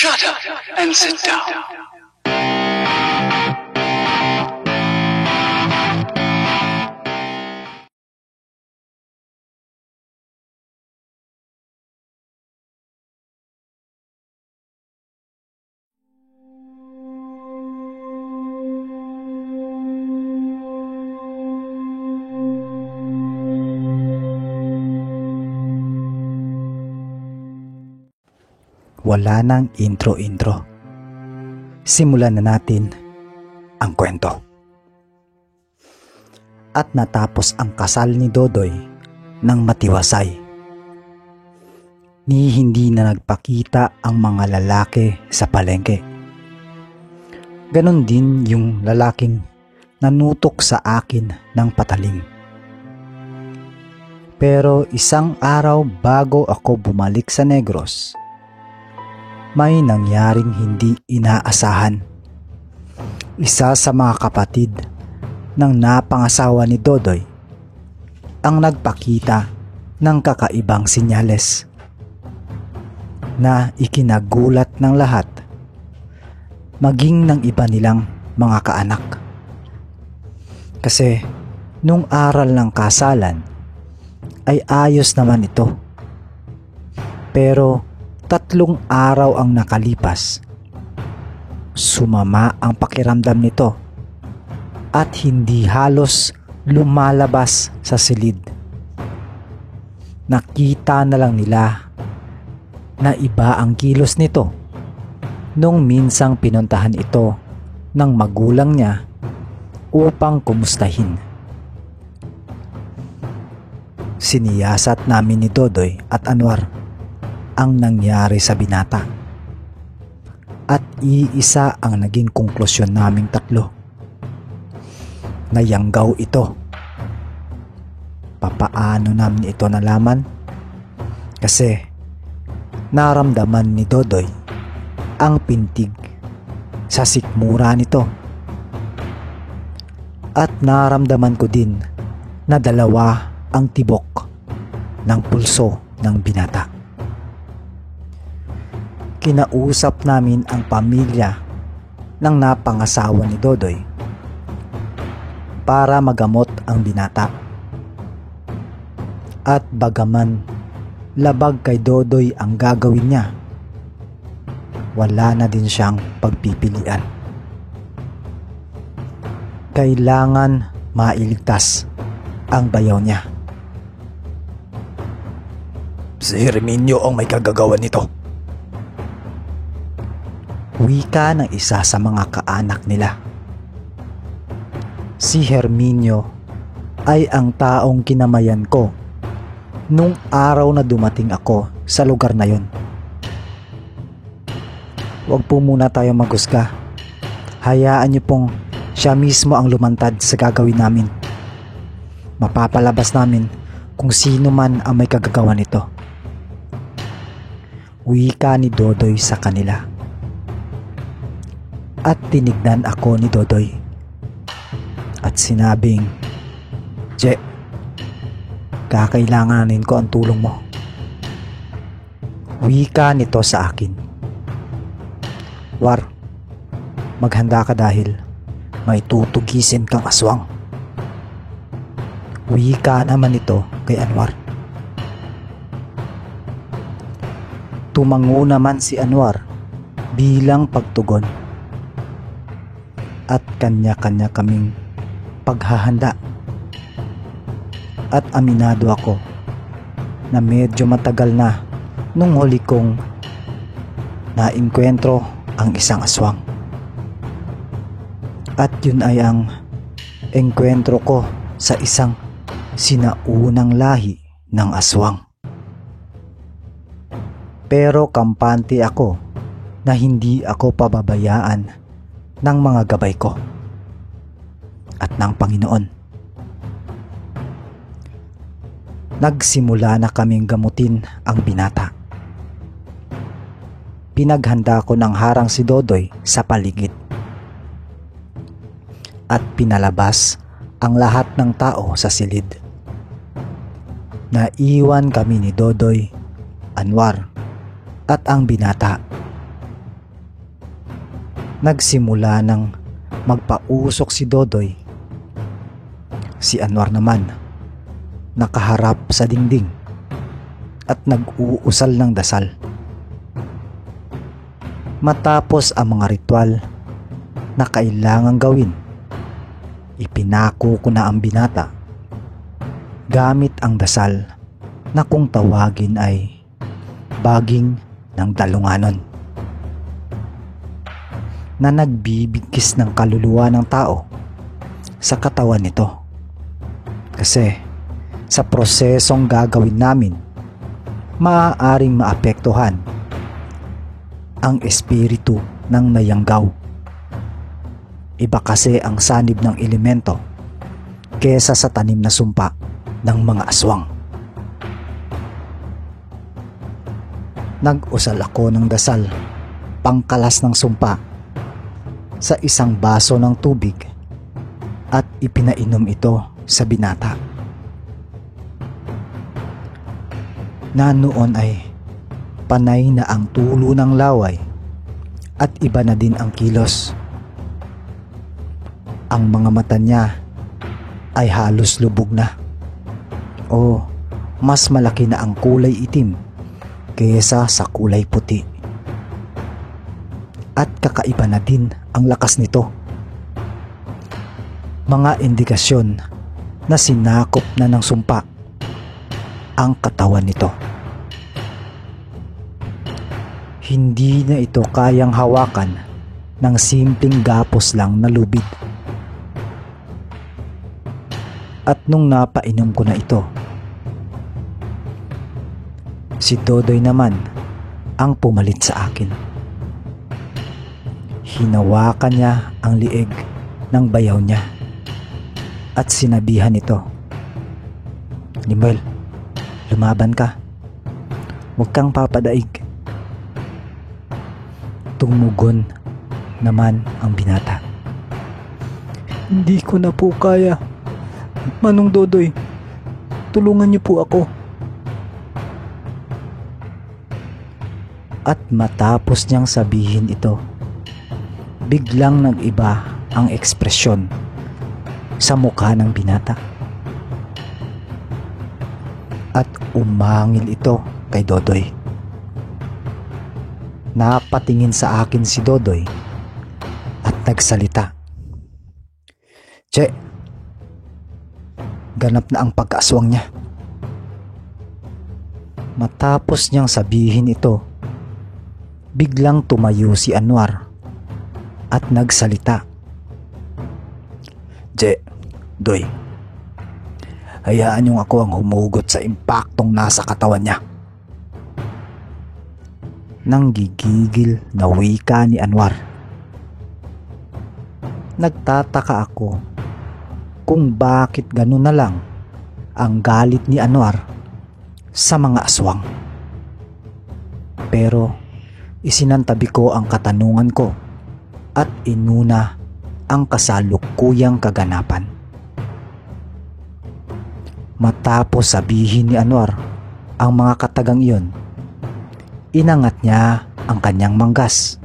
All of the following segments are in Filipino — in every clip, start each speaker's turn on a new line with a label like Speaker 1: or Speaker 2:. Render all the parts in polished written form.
Speaker 1: Shut up and sit down.
Speaker 2: Wala nang intro-intro. Simulan na natin ang kwento. At natapos ang kasal ni Dodoy ng matiwasay. Ni hindi na nagpakita ang mga lalaki sa palengke. Ganon din yung lalaking nanutok sa akin ng patalim. Pero isang araw bago ako bumalik sa Negros, may nangyaring hindi inaasahan. Isa sa mga kapatid ng napangasawa ni Dodoy ang nagpakita ng kakaibang sinyales na ikinagulat ng lahat, maging ng iba nilang mga kaanak. Kasi nung aral ng kasalan ay ayos naman ito. Pero 3 araw ang nakalipas. Sumama ang pakiramdam nito at hindi halos lumalabas sa silid. Nakita na lang nila na iba ang kilos nito nung minsang pinuntahan ito ng magulang niya upang kumustahin. Siniyasat namin ni Dodoy at Anwar ang nangyari sa binata. At iisa ang naging konklusyon naming 3. Nayanggaw ito. Papaano namin ito nalaman? Kasi naramdaman ni Dodoy ang pintig sa sikmura nito. At naramdaman ko din na 2 ang tibok ng pulso ng binata. Kinausap namin ang pamilya ng napangasawa ni Dodoy para magamot ang binata. At bagaman labag kay Dodoy ang gagawin niya, wala na din siyang pagpipilian. Kailangan mailigtas ang bayaw niya. Si Herminio ang may kagagawan nito. Wika ng isa sa mga kaanak nila. Si Herminio ay ang taong kinamayan ko nung araw na dumating ako sa lugar na yon. Huwag po muna tayo maghusga. Hayaan niyo pong siya mismo ang lumantad sa gagawin namin. Mapapalabas namin kung sino man ang may kagagawa nito. Wika ni Dodoy sa kanila. At tinignan ako ni Dodoy at sinabing, "Je, kakailanganin ko ang tulong mo." Wika nito sa akin, "War, maghanda ka dahil may tutugisin kang aswang." Wika naman ito kay Anwar. Tumango naman si Anwar bilang pagtugon. At kanya-kanya kaming paghahanda. At aminado ako na medyo matagal na nung huli kong nainkwentro ang isang aswang. At yun ay ang engkwentro ko sa isang sinaunang lahi ng aswang. Pero kampante ako na hindi ako pababayaan ng mga gabay ko at ng Panginoon. Nagsimula na kaming gamutin ang binata. Pinaghanda ko ng harang si Dodoy sa paligid at pinalabas ang lahat ng tao sa silid. Naiwan kami ni Dodoy, Anwar at ang binata Nagsimula ng magpausok si Dodoy. Si Anwar naman nakaharap sa dingding at nag-uusal ng dasal. Matapos ang mga ritual na kailangang gawin, ipinako ko na ang binata gamit ang dasal na kung tawagin ay baging ng dalunganon na nagbibigkis ng kaluluwa ng tao sa katawan nito. Kasi sa prosesong gagawin namin, maaaring maapektuhan ang espiritu ng nayanggaw. Iba kasi ang sanib ng elemento kesa sa tanim na sumpa ng mga aswang. Nag-usal ako ng dasal, pangkalas ng sumpa, sa isang baso ng tubig at ipinainom ito sa binata. Na noon ay panay na ang tulo ng laway at iba na din ang kilos. Ang mga mata niya ay halos lubog na. O mas malaki na ang kulay itim kaysa sa kulay puti. At kakaiba na din ang lakas nito. Mga indikasyon na sinakop na ng sumpa ang katawan nito. Hindi na ito kayang hawakan ng simpleng gapos lang na lubid. At nung napainom ko na ito, si Dodoy naman ang pumalit sa akin. Hinawakan niya ang lieg ng bayaw niya at sinabihan ito, "Limuel, lumaban ka. Huwag kang papadaig." Tumugon naman ang binata, "Hindi ko na po kaya. Manong Dodoy, tulungan niyo po ako." At matapos niyang sabihin ito, biglang nag-iba ang ekspresyon sa mukha ng binata. At umangil ito kay Dodoy. Napatingin sa akin si Dodoy at nagsalita, "Che, ganap na ang pagkaaswang niya." Matapos niyang sabihin ito, biglang tumayo si Anwar at nagsalita, "Je, Doy, hayaan niyong ako ang humugot sa impaktong nasa katawan niya." Nang gigigil na wika ni Anwar. Nagtataka ako kung bakit ganun na lang ang galit ni Anwar sa mga aswang. Pero isinantabi ko ang katanungan ko at inuna ang kasalukuyang kaganapan. Matapos sabihin ni Anwar ang mga katagang iyon, inangat niya ang kanyang manggas.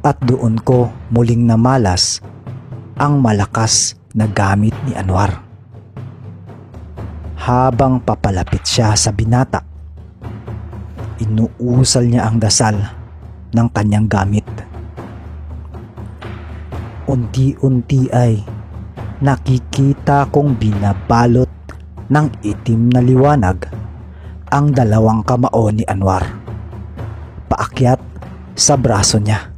Speaker 2: At doon ko muling namalas ang malakas na gamit ni Anwar. Habang papalapit siya sa binata, inuusal niya ang dasal ng kanyang gamit. Unti-unti ay nakikita kong binabalot ng itim na liwanag ang dalawang kamao ni Anwar paakyat sa braso niya.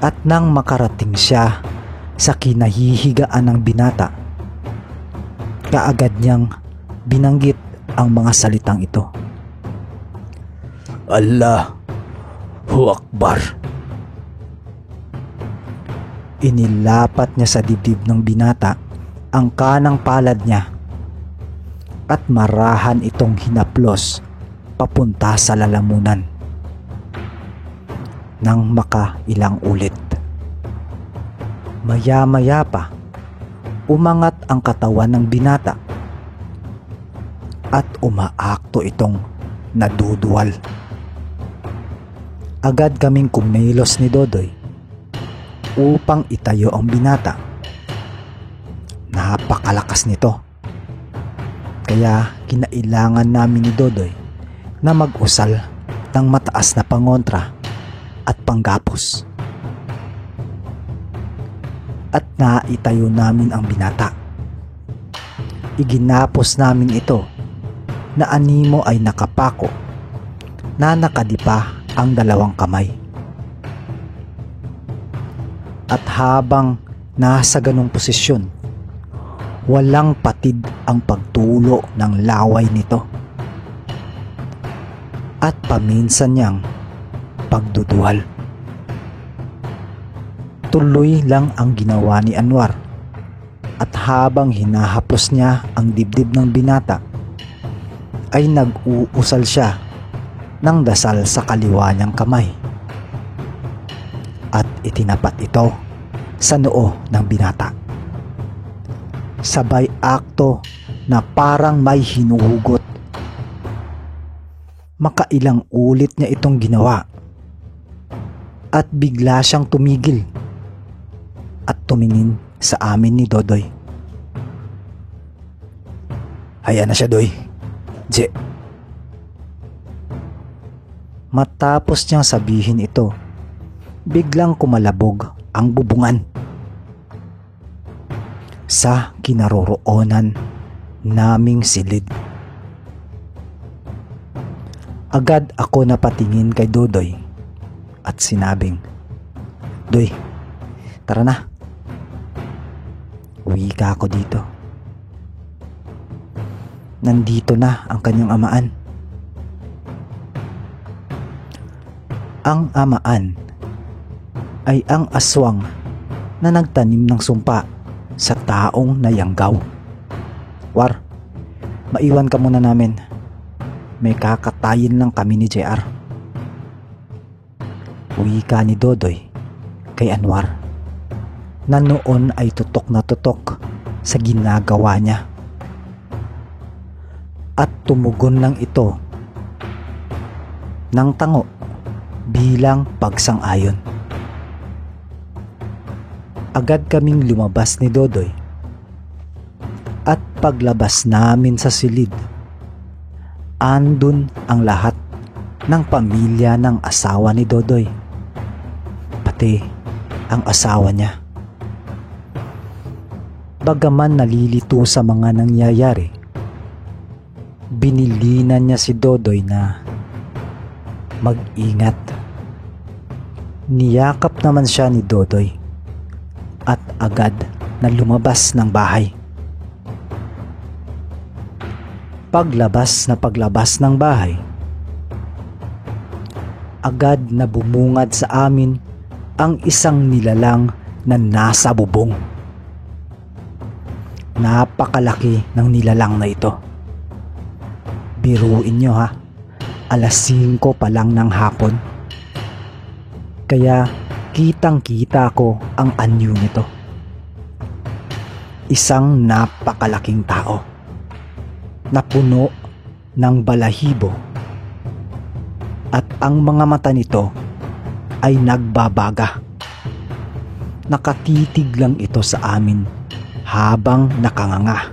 Speaker 2: At nang makarating siya sa kinahihigaan ng binata, kaagad niyang binanggit ang mga salitang ito, "Allahu Akbar." Inilapat niya sa dibdib ng binata ang kanang palad niya at marahan itong hinaplos papunta sa lalamunan. Nang makailang ulit, maya-maya pa umangat ang katawan ng binata at umaakto itong naduduwal. Agad kaming kumilos ni Dodoy upang itayo ang binata. Napakalakas nito. Kaya kinailangan namin ni Dodoy na mag-usal ng mataas na pangontra at panggapos. At naitayo namin ang binata. Iginapos namin ito na animo ay nakapako na nakadipa ang dalawang kamay. At habang nasa ganong posisyon, walang patid ang pagtulo ng laway nito at paminsan niyang pagduduwal. Tuloy lang ang ginawa ni Anwar at habang hinahaplos niya ang dibdib ng binata ay nag-uusal siya ng dasal sa kaliwa niyang kamay at itinapat ito sa noo ng binata. Sabay akto na parang may hinuhugot. Makailang ulit niya itong ginawa at bigla siyang tumigil at tumingin sa amin ni Dodoy. "Hayaan na siya, Doy. Je." Matapos niyang sabihin ito, biglang kumalabog ang bubungan. Sa kinaroroonan naming silid. Agad ako napatingin kay Dodoy at sinabing, "Doy, tara na. Uwi ka ako dito. Nandito na ang kanyang amaan." Ang amaan ay ang aswang na nagtanim ng sumpa sa taong nayanggaw. "War, maiwan ka muna namin. May kakatayin lang kami ni JR." Wika ni Dodoy kay Anwar na noon ay tutok na tutok sa ginagawa niya. At tumugon lang ito ng tango bilang pagsang-ayon. Agad kaming lumabas ni Dodoy at paglabas namin sa silid, andun ang lahat ng pamilya ng asawa ni Dodoy, pati ang asawa niya. Bagaman nalilito sa mga nangyayari, binilinan niya si Dodoy na mag-ingat. Niyakap naman siya ni Dodoy at agad na lumabas ng bahay. Paglabas ng bahay, agad na bumungad sa amin ang isang nilalang na nasa bubong. Napakalaki ng nilalang na ito. Biruin nyo ha, 5:00 pa lang ng hapon. Kaya kitang-kita ko ang anyo nito. Isang napakalaking tao na puno ng balahibo at ang mga mata nito ay nagbabaga. Nakatitig lang ito sa amin habang nakanganga.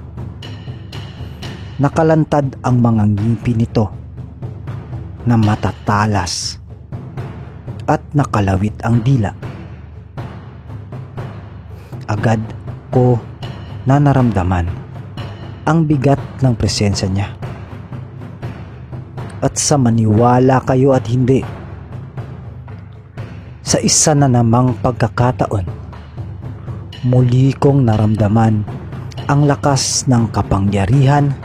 Speaker 2: Nakalantad ang mga ngipin nito na matatalas at nakalawit ang dila. Agad ko na naramdaman ang bigat ng presensya niya. At sa maniwala kayo at hindi, sa isa na namang pagkakataon, muli kong naramdaman ang lakas ng kapangyarihan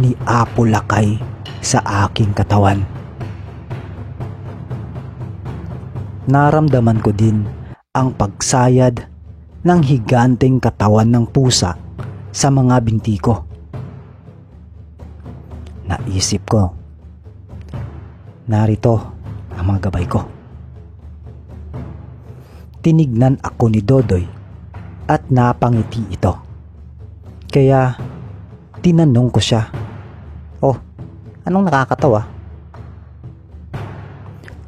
Speaker 2: ni Apo Lakay sa aking katawan. Naramdaman ko din ang pagsayad ng higanteng katawan ng pusa sa mga binti ko. Naisip ko, narito ang mga gabay ko. Tinignan ako ni Dodoy at napangiti ito. Kaya tinanong ko siya, "Oh, anong nakakatawa?"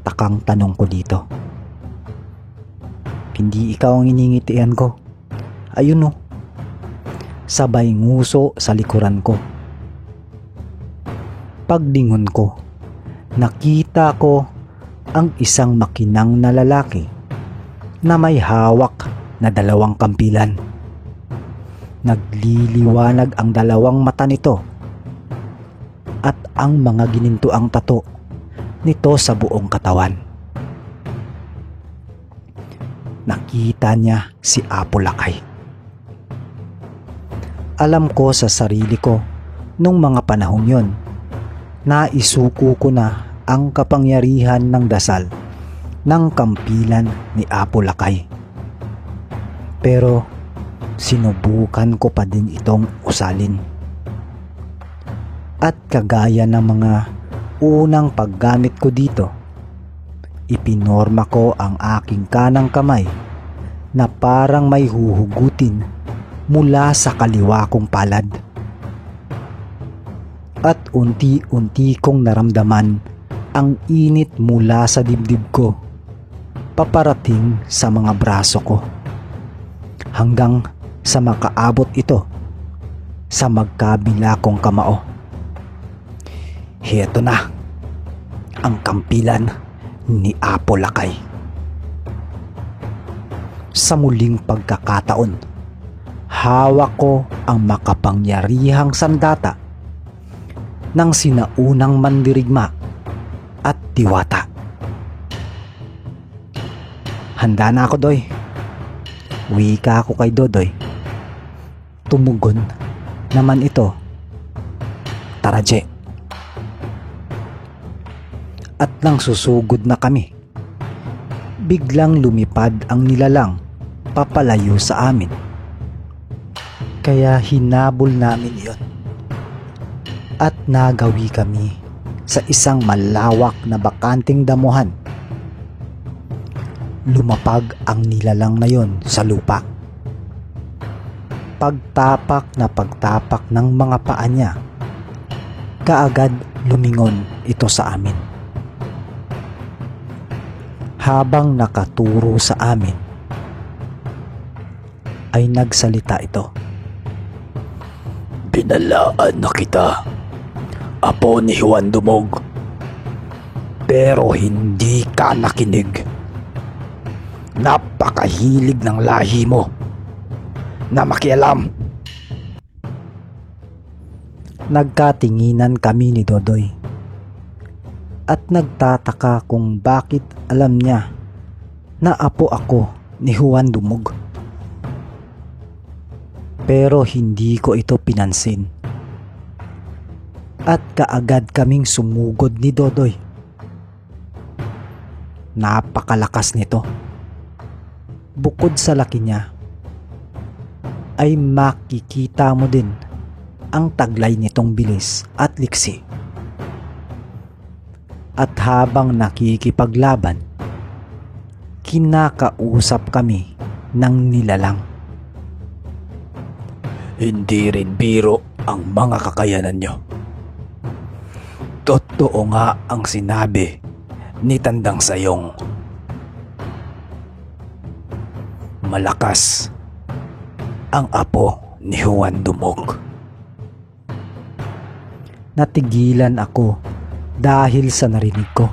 Speaker 2: nagtatakang tanong ko dito. Hindi ikaw ang iningitian ko. Ayun o. Sabay nguso sa likuran ko. Paglingon ko, nakita ko ang isang makinang na lalaki na may hawak na 2 kampilan. Nagliliwanag ang 2 mata nito at ang mga ginintuang tato nito sa buong katawan. Nakita niya si Apo Lakay. Alam ko sa sarili ko nung mga panahong yon na isuko ko na ang kapangyarihan ng dasal ng kampilan ni Apo Lakay. Pero sinubukan ko pa din itong usalin. At kagaya ng mga unang paggamit ko dito, ipinorma ko ang aking kanang kamay na parang may huhugutin mula sa kaliwa kong palad. At unti-unti kong naramdaman ang init mula sa dibdib ko paparating sa mga braso ko hanggang sa makaabot ito sa magkabila kong kamao. Heto na ang kampilan ni Apo Lakay. Sa muling pagkakataon, hawak ko ang makapangyarihang sandata ng sinaunang mandirigma at diwata. Handa na ako, Doy. Wika ako kay Dodoy. Tumugon naman ito, Tara, Je. At nang susugod na kami, biglang lumipad ang nilalang papalayo sa amin. Kaya hinabol namin iyon. At nagawi kami sa isang malawak na bakanting damuhan. Lumapag ang nilalang na yon sa lupa. Pagtapak ng mga paa niya, kaagad lumingon ito sa amin. Habang nakaturo sa amin, ay nagsalita ito.
Speaker 1: Binalaan na kita, Apo ni Juan Dumog. Pero hindi ka nakinig. Napakahilig ng lahi mo na makialam.
Speaker 2: Nagkatinginan kami ni Dodoy at nagtataka kung bakit alam niya na apo ako ni Juan Dumog. Pero hindi ko ito pinansin at kaagad kaming sumugod ni Dodoy. Napakalakas nito. Bukod sa laki niya, ay makikita mo din ang taglay nitong bilis at liksi. At habang nakikipaglaban, kinakausap kami ng nilalang.
Speaker 1: Hindi rin biro ang mga kakayanan nyo. Totoo nga ang sinabi ni Tandang Sayong. Malakas ang apo ni Juan Dumog.
Speaker 2: Natigilan ako dahil sa narinig ko.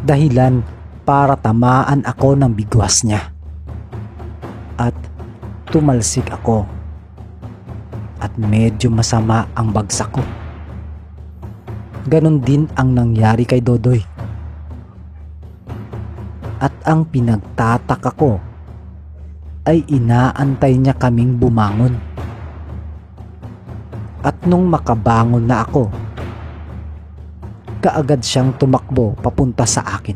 Speaker 2: Dahilan para tamaan ako ng bigwas niya. At tumalsik ako. At medyo masama ang bagsak ko. Ganon din ang nangyari kay Dodoy. At ang pinagtataka ko ay inaantay niya kaming bumangon. At nung makabangon na ako, kaagad siyang tumakbo papunta sa akin.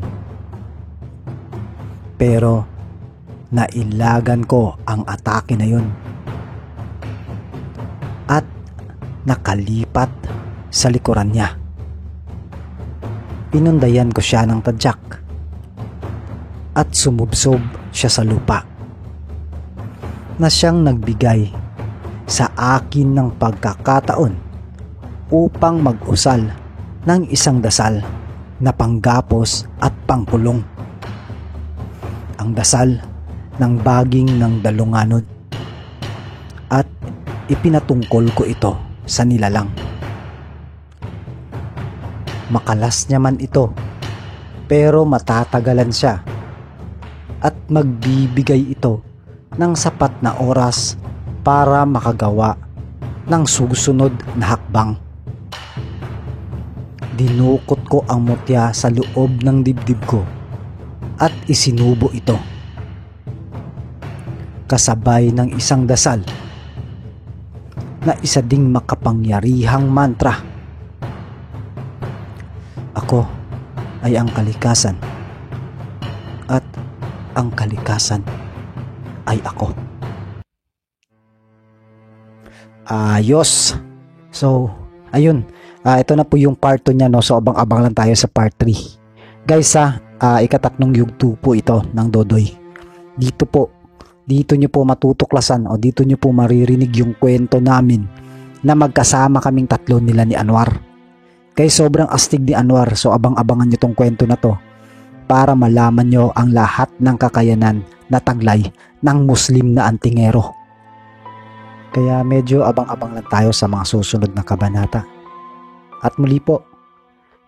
Speaker 2: Pero nailagan ko ang atake na yun. At nakalipat sa likuran niya. Pinundayan ko siya ng tadyak at sumubsob siya sa lupa na siyang nagbigay sa akin ng pagkakataon upang mag-usal ng isang dasal na panggapos at pangkulong. Ang dasal ng baging ng dalunganod. At ipinatungkol ko ito sa nilalang. Makalas niya man ito, pero matatagalan siya at magbibigay ito ng sapat na oras para makagawa ng susunod na hakbang. Dinukot ko ang mutya sa loob ng dibdib ko at isinubo ito. Kasabay ng isang dasal na isa ding makapangyarihang mantra. Ako ay ang kalikasan at ang kalikasan ay ako. Ayos. So, ayun. Ito na po yung part 2 niya, no? So, abang-abang lang tayo sa part 3. Guys, ikatatlong yugto po ito ng Dodoy. Dito nyo po matutuklasan o dito nyo po maririnig yung kwento namin na magkasama kaming tatlo nila ni Anwar. Guys, sobrang astig ni Anwar. So, abang-abangan nyo tong kwento na to para malaman nyo ang lahat ng kakayanan na taglay ng Muslim na antingero. Kaya medyo abang-abang lang tayo sa mga susunod na kabanata. At muli po,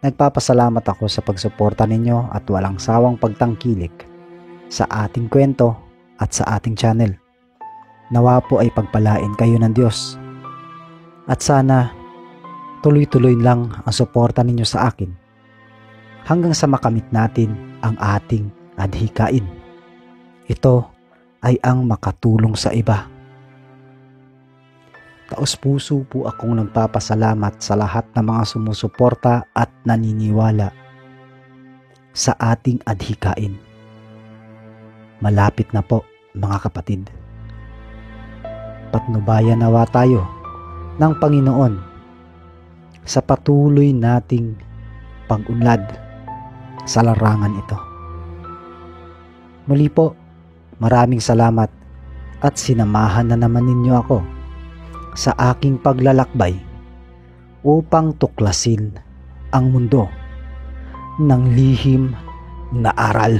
Speaker 2: nagpapasalamat ako sa pagsuporta ninyo at walang sawang pagtangkilik sa ating kwento at sa ating channel. Nawa po ay pagpalain kayo ng Diyos. At sana tuloy-tuloy lang ang suporta ninyo sa akin hanggang sa makamit natin ang ating adhikain. Ito ay ang makatulong sa iba. Taos-puso po akong nagpapasalamat sa lahat ng mga sumusuporta at naniniwala sa ating adhikain. Malapit na po, mga kapatid. Patnubayan nawa tayo ng Panginoon sa patuloy nating pag-unlad sa larangan ito. Muli po, maraming salamat at sinamahan na naman ninyo ako sa aking paglalakbay upang tuklasin ang mundo ng lihim na aral.